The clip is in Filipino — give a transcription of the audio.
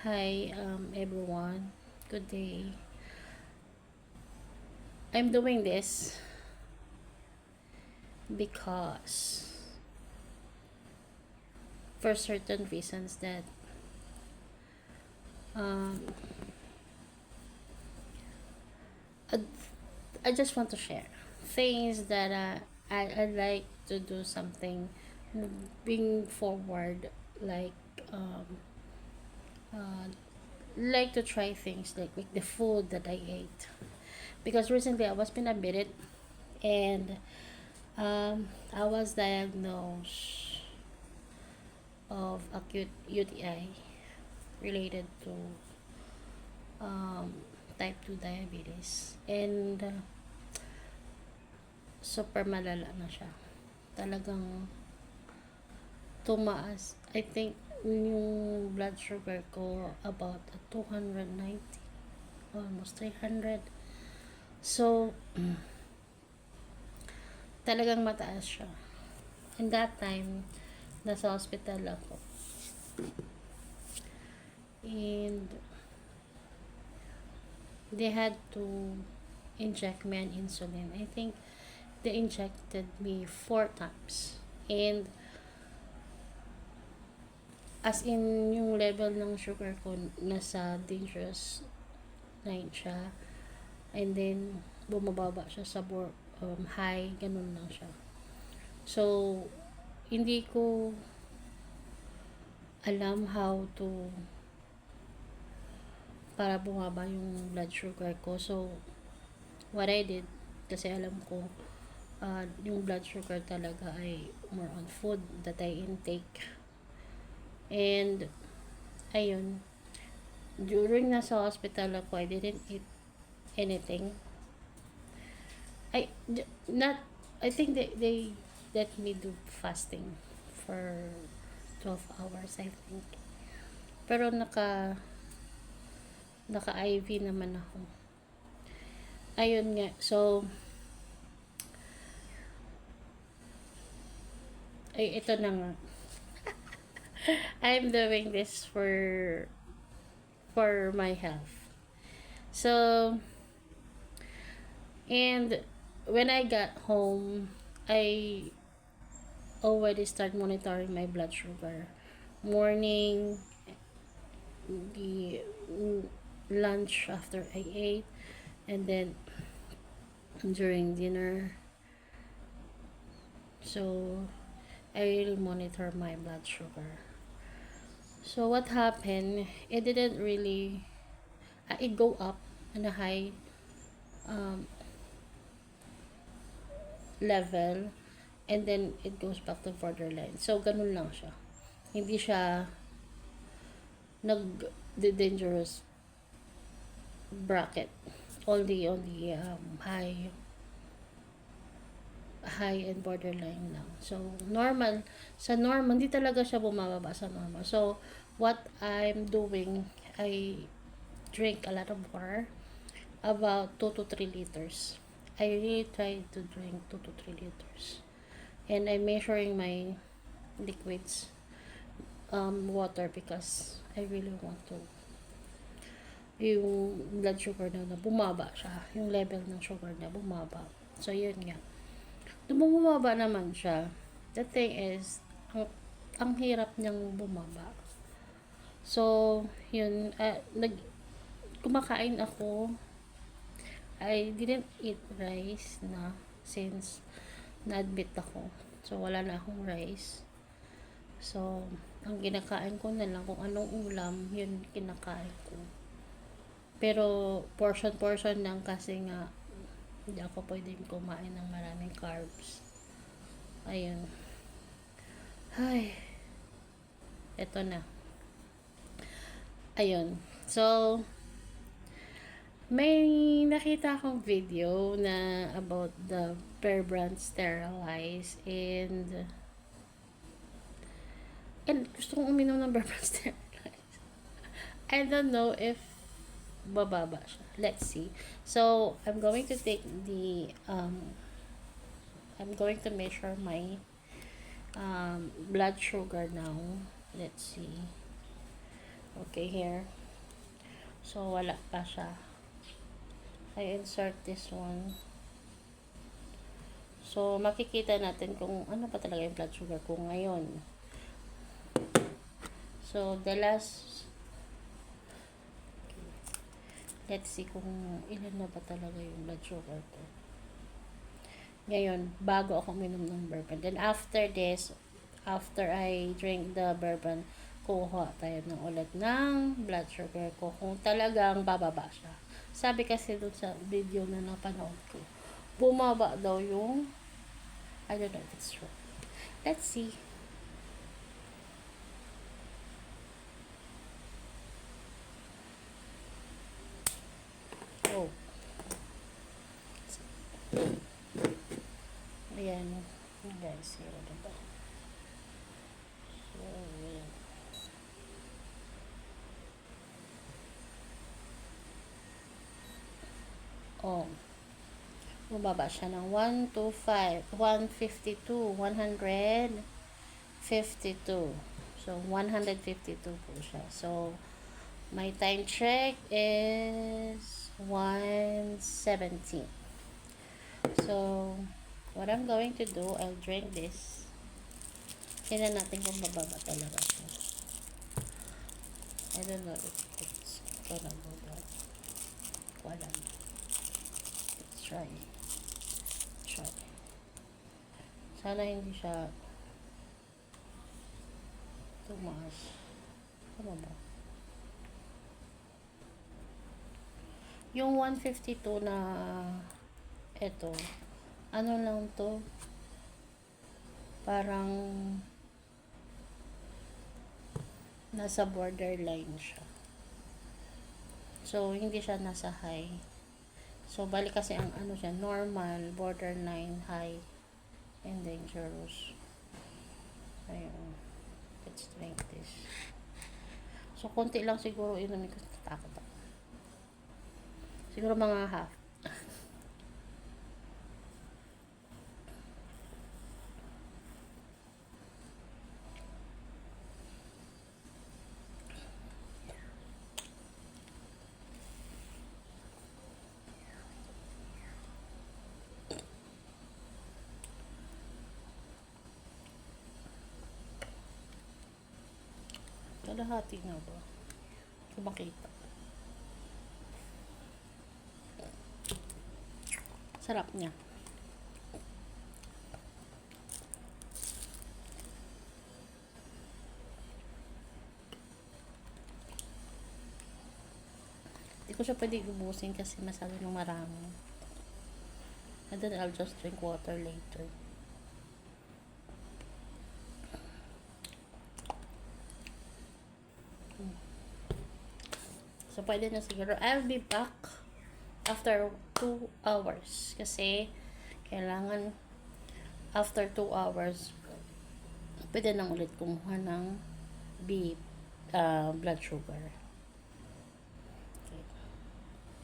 Hi, everyone. Good day. I'm doing this because for certain reasons that um, I, I just want to share things that I like to do something moving forward, like um, uh, like to try things like the food that I ate because recently I was been admitted and I was diagnosed of acute UTI related to um, type 2 diabetes. And super malala na siya. Talagang tumaas. I think yung blood sugar ko about 290, almost 300. So, talagang mataas siya. And that time, nasa hospital ako. And they had to inject me an insulin. I think they injected me 4 times. And as in, yung level ng sugar ko nasa dangerous line siya. And then, bumababa siya sa high, ganun lang siya. So, hindi ko alam how to para bumaba yung blood sugar ko. So, what I did, kasi alam ko, yung blood sugar talaga ay more on food that I intake. And, ayun, during nasa hospital ako, I didn't eat anything. Not, I think they let me do fasting for 12 hours, I think. Pero naka IV naman ako. Ayun nga. So, ito na nga. I'm doing this for my health. So, and when I got home, I already start monitoring my blood sugar. Morning, the lunch after I ate, and then during dinner. So, I really monitor my blood sugar. So, what happened? It didn't really, it go up in a high um, level, and then it goes back to borderline. So, ganun lang siya. Hindi siya nag-dangerous bracket. Only on the high and borderline lang. So, normal. Sa normal, hindi talaga siya bumababa sa normal. So, what I'm doing, I drink a lot of water. About 2 to 3 liters. I really try to drink 2 to 3 liters. And I'm measuring my liquids water because I really want to yung blood sugar na bumaba siya. Yung level ng sugar na bumaba. So, yun nga. Nung bumaba naman siya, the thing is, ang hirap niyang bumaba. So, yun, kumakain ako. I didn't eat rice na since na-admit ako. So, wala na akong rice. So, ang kinakain ko na lang kung anong ulam, yun kinakain ko. Pero, portion-portion lang kasi nga, hindi ako pwedeng kumain ng maraming carbs. Ayun. Ay, eto na. Ayun. So, may nakita akong video na about the Bear Brand Sterilize and gusto kong uminom ng Bear Brand Sterilize. I don't know if bababa siya. Let's see. So, I'm going to take I'm going to measure my blood sugar now. Let's see. okay here. So, wala pa siya. I insert this one. So, makikita natin kung ano pa talaga yung blood sugar ko ngayon. So, the last, let's see kung ilan na ba talaga yung blood sugar ko. Ngayon, bago ako minom ng bourbon. Then, after this, after I drink the bourbon, kuha tayo ng ulit ng blood sugar ko kung talagang bababa siya. Sabi kasi dun sa video na napanood ko, bumaba daw yung, I don't know if it's true. Let's see. Oh. Ayan. Guys, here na ba? So, ayan. Oh. Bumaba siya ng 125, 152, 152. So, 152 po siya. So, my time check is 1:17. So, what I'm going to do, I'll drink this. Tingnan natin kung bababa talaga siya. I don't know if it's gonna go down. Wala. Let's try. Try. Sana hindi siya tumaas. Tama ba? Yung 152 na ito, ano lang to, parang nasa borderline siya. So, hindi siya nasa high. So, balik kasi ang ano siya, normal, borderline, high, and dangerous. Ayun. Let's drink this. So, konti lang siguro inumin ko. Takot ako. Siguro mga half. Kalahati na ba? Kung makita. Sarap niya. Hindi ko siya pwede ubusin kasi masyado nung marami. And then I'll just drink water later. So, pwede na siguro. I'll be back after 2 hours. Kasi, kailangan after 2 hours, pwede nang ulit kumuha ng blood sugar.